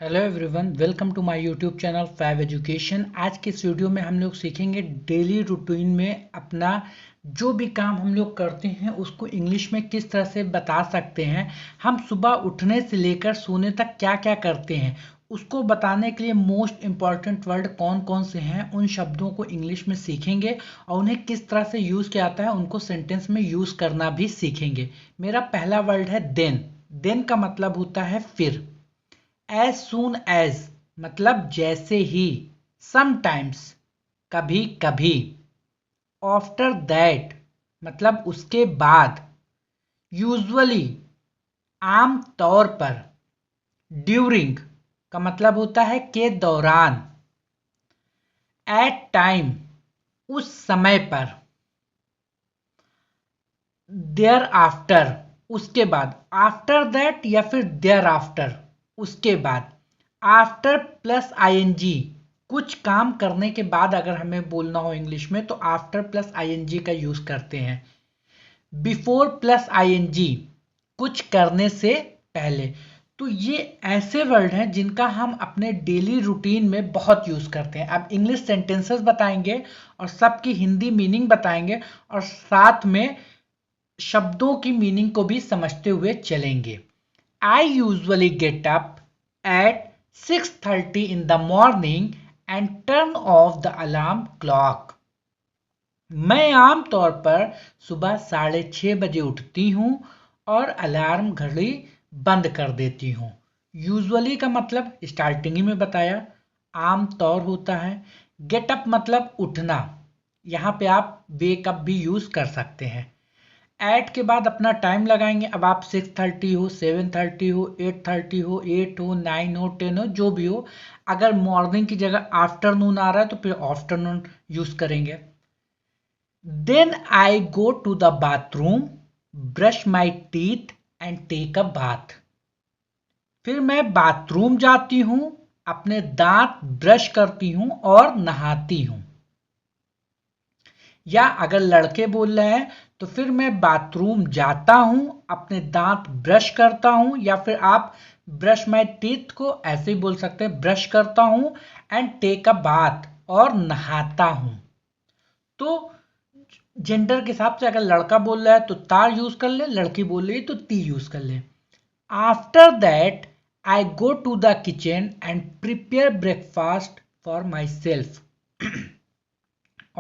Hello everyone, welcome to my YouTube channel Fab Education. आज के इस वीडियो में हम लोग सीखेंगे डेली रूटीन में अपना जो भी काम हम लोग करते हैं उसको इंग्लिश में किस तरह से बता सकते हैं। हम सुबह उठने से लेकर सोने तक क्या क्या करते हैं उसको बताने के लिए मोस्ट इम्पॉर्टेंट वर्ड कौन कौन से हैं उन शब्दों को इंग्लिश में सीखेंगे और उन्हें किस तरह से यूज़ किया जाता है उनको सेंटेंस में यूज़ करना भी सीखेंगे। मेरा पहला वर्ड है देन। देन का मतलब होता है फिर। एज सून एज मतलब जैसे ही। समटाइम्स कभी कभी। आफ्टर दैट मतलब उसके बाद। यूजुअली आम तौर पर। ड्यूरिंग का मतलब होता है के दौरान। एट टाइम उस समय पर। देयर आफ्टर उसके बाद। आफ्टर दैट या फिर देयर आफ्टर उसके बाद। आफ्टर प्लस आईएनजी कुछ काम करने के बाद अगर हमें बोलना हो इंग्लिश में तो आफ्टर प्लस आईएनजी का यूज करते हैं। बिफोर प्लस आईएनजी कुछ करने से पहले। तो ये ऐसे वर्ड हैं जिनका हम अपने डेली रूटीन में बहुत यूज करते हैं। अब इंग्लिश सेंटेंसेस बताएंगे और सबकी हिंदी मीनिंग बताएंगे और साथ में शब्दों की मीनिंग को भी समझते हुए चलेंगे। I usually get up at 6:30 in the morning and turn off the alarm clock. मैं आमतौर पर सुबह 6:30 बजे उठती हूँ और अलार्म घड़ी बंद कर देती हूँ। यूजुअली का मतलब स्टार्टिंग ही में बताया, आमतौर होता है। गेट अप मतलब उठना, यहाँ पे आप वेकअप भी यूज कर सकते हैं। एट के बाद अपना टाइम लगाएंगे। अब आप 6:30 हो, 7:30 हो, 8:30 हो, 8 हो, 9 हो, 10 हो, जो भी हो। अगर मॉर्निंग की जगह आफ्टरनून आ रहा है तो फिर आफ्टरनून यूज करेंगे। Then I go to the bathroom, brush my teeth and take a bath. फिर मैं बाथरूम जाती हूं, अपने दांत ब्रश करती हूं और नहाती हूं। या अगर लड़के बोल रहे हैं तो फिर मैं बाथरूम जाता हूं, अपने दांत ब्रश करता हूं, या फिर आप ब्रश माई टीथ को ऐसे ही बोल सकते हैं, ब्रश करता हूं एंड टेक अ बाथ और नहाता हूं। तो जेंडर के हिसाब से अगर लड़का बोल रहा है तो तार यूज कर ले, लड़की बोल रही है तो ती यूज कर ले। After that I go to the kitchen and prepare breakfast for my self.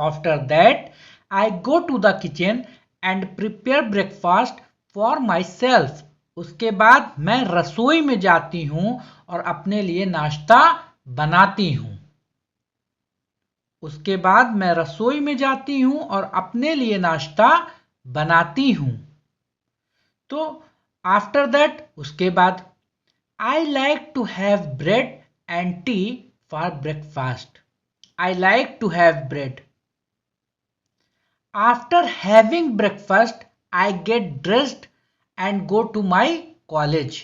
After that, I go to the kitchen and prepare breakfast for myself. उसके बाद मैं रसोई में जाती हूं और अपने लिए नाश्ता बनाती हूं। उसके बाद मैं रसोई में जाती हूं और अपने लिए नाश्ता बनाती हूं। तो आफ्टर दैट उसके बाद I like to have bread and tea for breakfast. I like to have bread. After having breakfast, I get dressed and go to my college.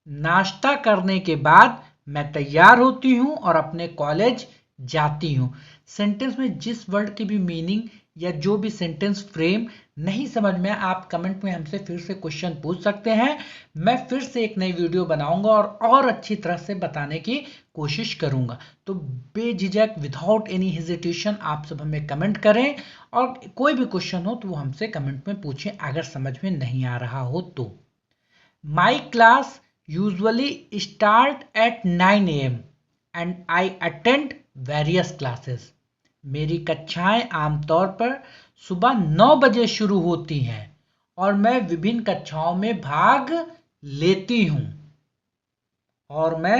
नाश्ता करने के बाद मैं तैयार होती हूं और अपने कॉलेज जाती हूं। सेंटेंस में जिस वर्ड की भी मीनिंग या जो भी सेंटेंस फ्रेम नहीं समझ में आप कमेंट में हमसे फिर से क्वेश्चन पूछ सकते हैं। मैं फिर से एक नई वीडियो बनाऊंगा और अच्छी तरह से बताने की कोशिश करूंगा। तो बेझिझक विदाउट एनी हेजिटेशन आप सब हमें कमेंट करें और कोई भी क्वेश्चन हो तो वो हमसे कमेंट में पूछें अगर समझ में नहीं आ रहा हो तो। My class usually start at 9 AM and I attend various classes. मेरी कक्षाएं आमतौर पर सुबह 9 बजे शुरू होती हैं और मैं विभिन्न कक्षाओं में भाग लेती हूं। और मैं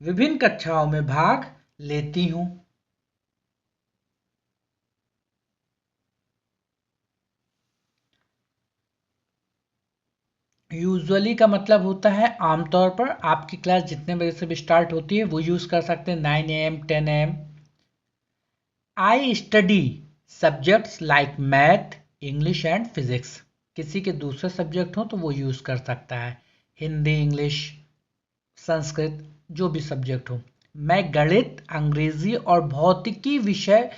विभिन्न कक्षाओं में भाग लेती हूं। यूजुअली का मतलब होता है आमतौर पर। आपकी क्लास जितने बजे से भी स्टार्ट होती है वो यूज कर सकते हैं, 9 AM 10 AM। I study subjects like math, English and physics. किसी के दूसरे सब्जेक्ट हो तो वो यूज कर सकता है, हिंदी, इंग्लिश, संस्कृत, जो भी सब्जेक्ट हो। मैं गणित, अंग्रेजी और भौतिकी विषय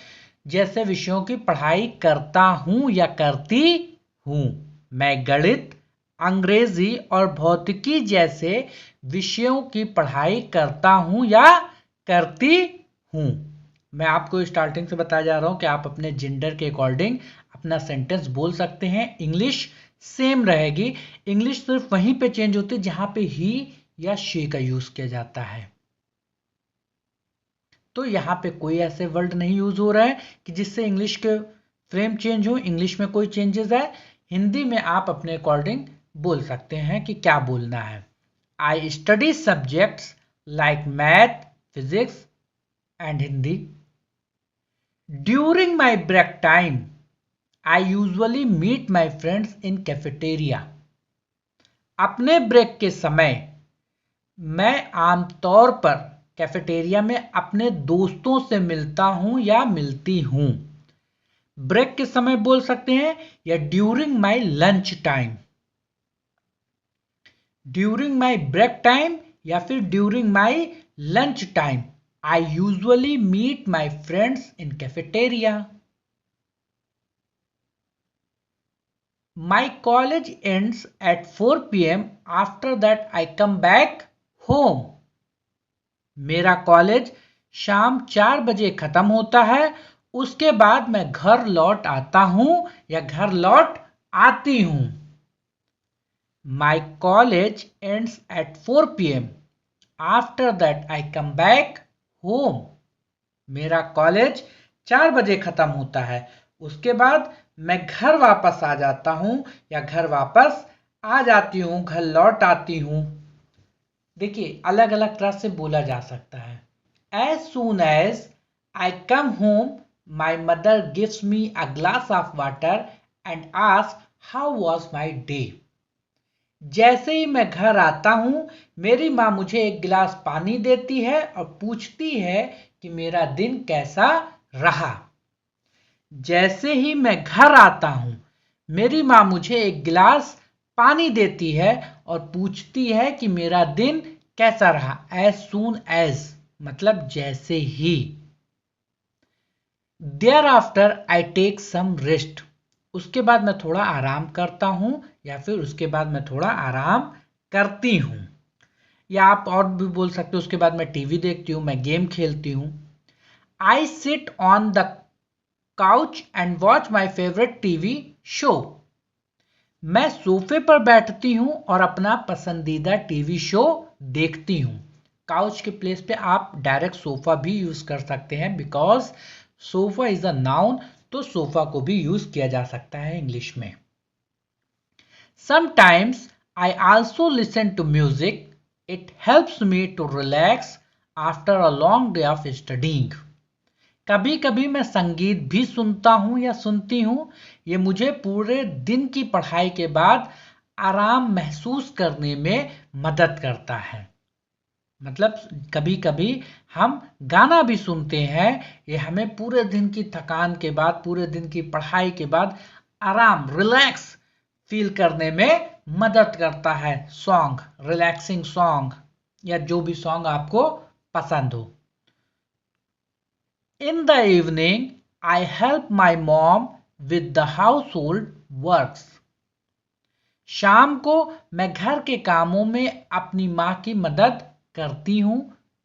जैसे विषयों की पढ़ाई करता हूं या करती हूं। मैं गणित, अंग्रेजी और भौतिकी जैसे विषयों की पढ़ाई करता हूं या करती हूं। मैं आपको स्टार्टिंग से बताया जा रहा हूं कि आप अपने जेंडर के अकॉर्डिंग अपना सेंटेंस बोल सकते हैं। इंग्लिश सेम रहेगी, इंग्लिश सिर्फ वहीं पे चेंज होती है जहां पे ही या शी का यूज किया जाता है। तो यहां पे कोई ऐसे वर्ड नहीं यूज हो रहा है कि जिससे इंग्लिश के फ्रेम चेंज हो, इंग्लिश में कोई चेंजेस आए। हिंदी में आप अपने अकॉर्डिंग बोल सकते हैं कि क्या बोलना है। I study subjects like math, physics and Hindi. During my break time I usually meet my friends in cafeteria. अपने ब्रेक के समय मैं आमतौर पर कैफेटेरिया में अपने दोस्तों से मिलता हूं या मिलती हूं। ब्रेक के समय बोल सकते हैं या during my lunch time. During my break time या फिर during my lunch time I usually meet my friends in cafeteria. My college ends at 4 p.m. After that I come back home. मेरा college शाम 4 बजे खत्म होता है, उसके बाद मैं घर लौट आता हूं या घर लौट आती हूं। My college ends at 4 p.m. After that I come back home. मेरा कॉलेज 4 बजे खत्म होता है, उसके बाद मैं घर वापस आ जाता हूं या घर वापस आ जाती हूं, घर लौट आती हूं। देखिए अलग अलग तरह से बोला जा सकता है। As soon as I come home my mother gives me a glass of water and ask how was my day. जैसे ही मैं घर आता हूं मेरी माँ मुझे एक गिलास पानी देती है और पूछती है कि मेरा दिन कैसा रहा। जैसे ही मैं घर आता हूं मेरी माँ मुझे एक गिलास पानी देती है और पूछती है कि मेरा दिन कैसा रहा। एज सून एज मतलब जैसे ही। Thereafter I take some rest, उसके बाद मैं थोड़ा आराम करता हूं या फिर उसके बाद मैं थोड़ा आराम करती हूं। या आप और भी बोल सकते हो उसके बाद मैं टीवी देखती हूं, मैं गेम खेलती हूं। I sit on the couch and watch my favourite TV show. मैं सोफे पर बैठती हूं और अपना पसंदीदा टीवी शो देखती हूं। काउच के प्लेस पे आप डायरेक्ट सोफा भी यूज कर सकते हैं, because sofa is a noun, तो सोफा को भी यूज किया जा सकता है इंग्लिश में। Sometimes I also listen to music, it helps me to relax after a long day of studying. कभी कभी मैं संगीत भी सुनता हूं या सुनती हूं, ये मुझे पूरे दिन की पढ़ाई के बाद आराम महसूस करने में मदद करता है। मतलब कभी कभी हम गाना भी सुनते हैं, ये हमें पूरे दिन की थकान के बाद, पूरे दिन की पढ़ाई के बाद आराम रिलैक्स फील करने में मदद करता है। सॉन्ग, रिलैक्सिंग सॉन्ग या जो भी सॉन्ग आपको पसंद हो। In the evening, I help my mom with the household works. शाम को मैं घर के कामों में अपनी माँ की मदद करती हूँ।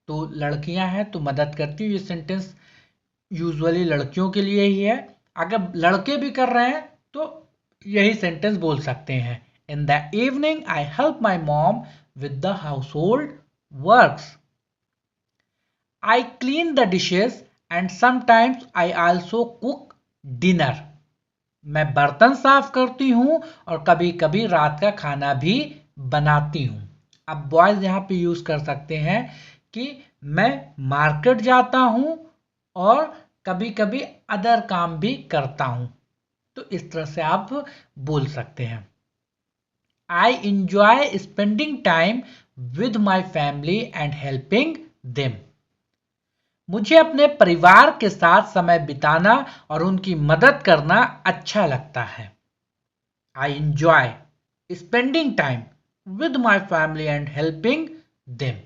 तो लड़कियां हैं तो मदद करती हूँ, ये सेंटेंस यूजुअली लड़कियों के लिए ही है। अगर लड़के भी कर रहे हैं तो यही सेंटेंस बोल सकते हैं। In the evening, I help my mom with the household works. I clean the dishes and sometimes I also cook dinner. मैं बर्तन साफ करती हूं और कभी कभी रात का खाना भी बनाती हूं। अब बॉयज यहां पे यूज कर सकते हैं कि मैं मार्केट जाता हूं और कभी कभी अदर काम भी करता हूं। तो इस तरह से आप बोल सकते हैं। I enjoy spending time with my family and helping them. मुझे अपने परिवार के साथ समय बिताना और उनकी मदद करना अच्छा लगता है। I enjoy spending time with my family and helping them.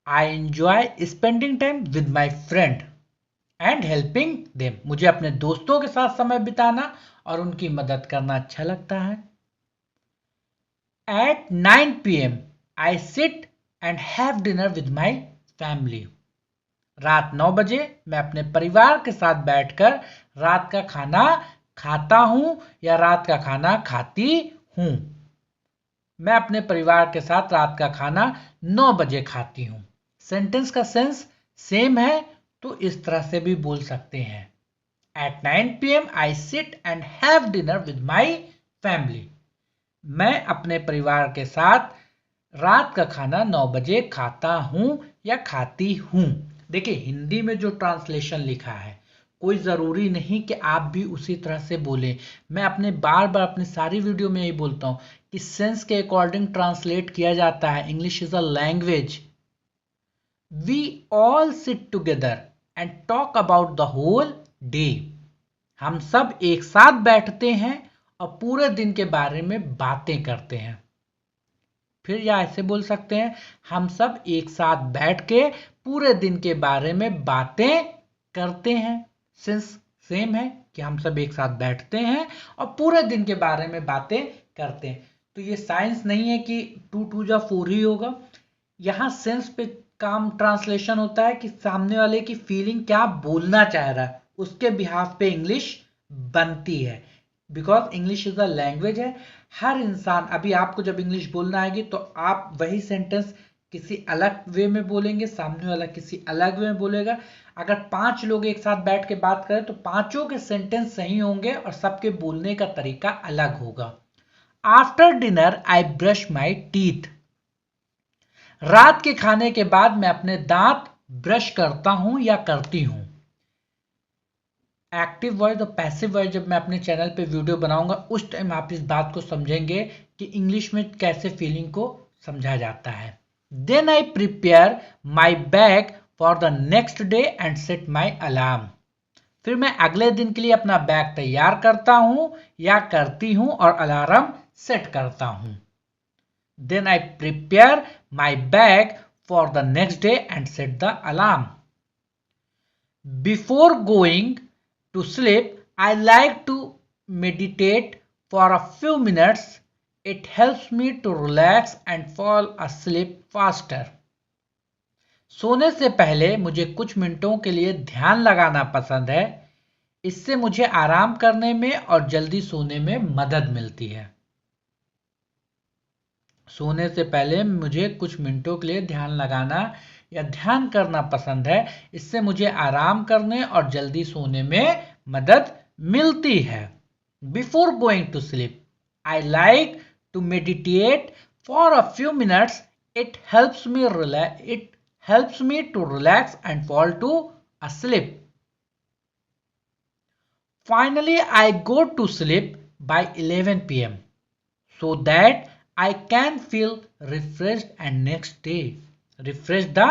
I enjoy spending time with my friend and helping them, मुझे अपने दोस्तों के साथ समय बिताना और उनकी मदद करना अच्छा लगता है। At 9 p.m. I sit and have dinner with my family. रात 9 बजे मैं अपने परिवार के साथ बैठकर रात का खाना खाता हूं या रात का खाना खाती हूं। मैं अपने परिवार के साथ रात का खाना 9 बजे खाती हूं। सेंटेंस का सेंस सेम है तो इस तरह से भी बोल सकते हैं। At 9 p.m. I sit and have dinner with my family. मैं अपने परिवार के साथ रात का खाना 9 बजे खाता हूं या खाती हूं। देखिए हिंदी में जो ट्रांसलेशन लिखा है कोई ज़रूरी नहीं कि आप भी उसी तरह से बोलें। मैं अपने बार बार अपनी सारी वीडियो में यही बोलता हूं कि सेंस के अकॉर्डिंग ट्रांसलेट किया जाता है। English is a language. We all sit together and talk about the whole day. हम सब एक साथ बैठते हैं और पूरे दिन के बारे में बातें करते हैं। फिर या ऐसे बोल सकते हैं हम सब एक साथ बैठ के पूरे दिन के बारे में बातें करते हैं। सेंस सेम है कि हम सब एक साथ बैठते हैं और पूरे दिन के बारे में बातें करते हैं। तो ये साइंस नहीं है कि 2 2 जा 4 ही होगा। यहाँ सेंस पे काम ट्रांसलेशन होता है कि सामने वाले की फीलिंग क्या बोलना चाह रहा है, उसके बिहाफ पे इंग्लिश बनती है। Because English is a language है। हर इंसान, अभी आपको जब इंग्लिश बोलना आएगी तो आप वही सेंटेंस किसी अलग वे में बोलेंगे, सामने वाला किसी अलग वे में बोलेगा। अगर 5 लोग एक साथ बैठ के बात करें तो पांचों के सेंटेंस सही होंगे और सबके बोलने का तरीका अलग होगा। After dinner I brush my teeth. रात के खाने के बाद मैं अपने दांत ब्रश करता हूं या करती हूं। एक्टिव वॉइस और पैसिव वॉइस जब मैं अपने चैनल पे वीडियो बनाऊंगा उस टाइम आप इस बात को समझेंगे कि इंग्लिश में कैसे फीलिंग को समझा जाता है। Then I prepare my bag for the next day and set my alarm. फिर मैं अगले दिन के लिए अपना बैग तैयार करता हूं या करती हूं और अलार्म सेट करता हूं। Then I prepare my bag for the next day and set the alarm. Before going to sleep, I like to meditate for a few minutes. It helps me to relax and fall asleep faster. सोने से पहले मुझे कुछ मिनटों के लिए ध्यान लगाना पसंद है। इससे मुझे आराम करने में और जल्दी सोने में मदद मिलती है। सोने से पहले मुझे कुछ मिनटों के लिए ध्यान लगाना या ध्यान करना पसंद है। इससे मुझे आराम करने और जल्दी सोने में मदद मिलती है। Before going to sleep I like to meditate for a few minutes. It helps me to relax and fall to asleep. Finally, I go to sleep by 11 p.m. so that I can feel refreshed and next day. Refreshed the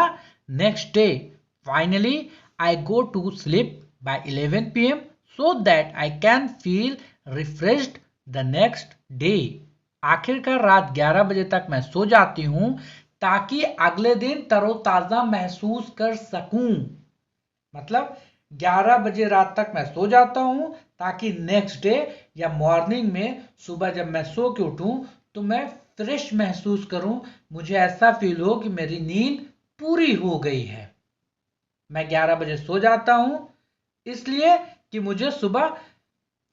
next day. Finally, I go to sleep by 11 p.m. so that I can feel refreshed the next day. आखिरकार रात 11 बजे तक मैं सो जाती हूं ताकि अगले दिन तरोताजा महसूस कर सकूं। मतलब 11 बजे रात तक मैं सो जाता हूं ताकि नेक्स्ट डे या मॉर्निंग में सुबह जब मैं सो के उठूं तो मैं फ्रेश महसूस करूं, मुझे ऐसा फील हो कि मेरी नींद पूरी हो गई है। मैं 11 बजे सो जाता हूं इसलिए कि मुझे सुबह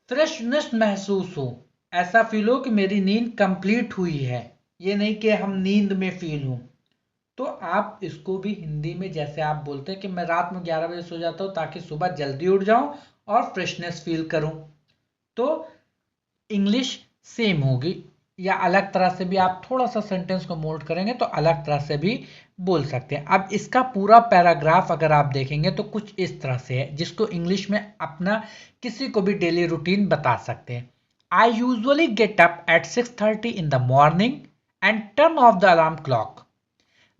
फ्रेशनेस महसूस हो, ऐसा फील हो कि मेरी नींद कंप्लीट हुई है, ये नहीं कि हम नींद में फील हो। तो आप इसको भी हिंदी में जैसे आप बोलते हैं कि मैं रात में 11 बजे सो जाता हूं ताकि सुबह जल्दी उठ जाऊं और फ्रेशनेस फील करूं, तो इंग्लिश सेम होगी। या अलग तरह से भी आप थोड़ा सा सेंटेंस को मोल्ड करेंगे तो अलग तरह से भी बोल सकते हैं। अब इसका पूरा पैराग्राफ अगर आप देखेंगे तो कुछ इस तरह से है जिसको इंग्लिश में अपना किसी को भी डेली रूटीन बता सकते हैं। I usually get up at 6:30 in the morning and turn off the alarm clock.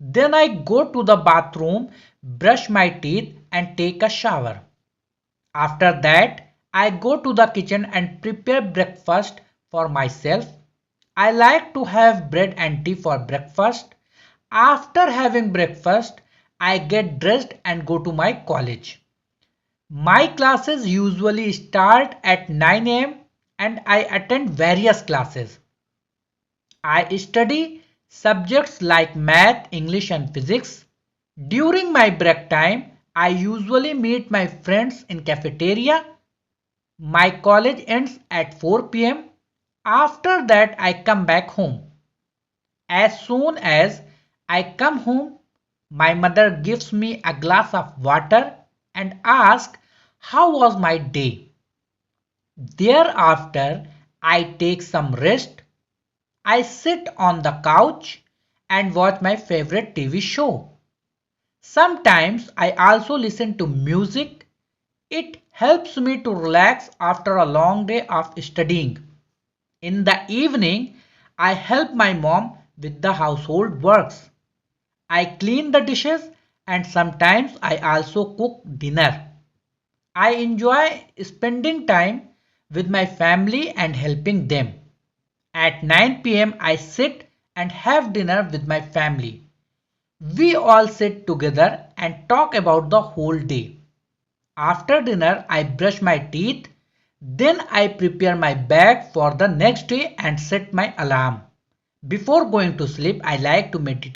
Then I go to the bathroom, brush my teeth and take a shower. After that, I go to the kitchen and prepare breakfast for myself. I like to have bread and tea for breakfast. After having breakfast, I get dressed and go to my college. My classes usually start at 9 a.m. and I attend various classes. I study subjects like math, English and physics. During my break time, I usually meet my friends in cafeteria. My college ends at 4 p.m. After that, I come back home. As soon as I come home, my mother gives me a glass of water and asks how was my day. Thereafter, I take some rest. I sit on the couch and watch my favorite TV show. Sometimes I also listen to music. It helps me to relax after a long day of studying. In the evening, I help my mom with the household works. I clean the dishes and sometimes I also cook dinner. I enjoy spending time with my family and helping them. At 9 p.m., I sit and have dinner with my family. We all sit together and talk about the whole day. After dinner, I brush my teeth. Then I prepare my bag for the next day and set my alarm. Before going to sleep, I like to meditate.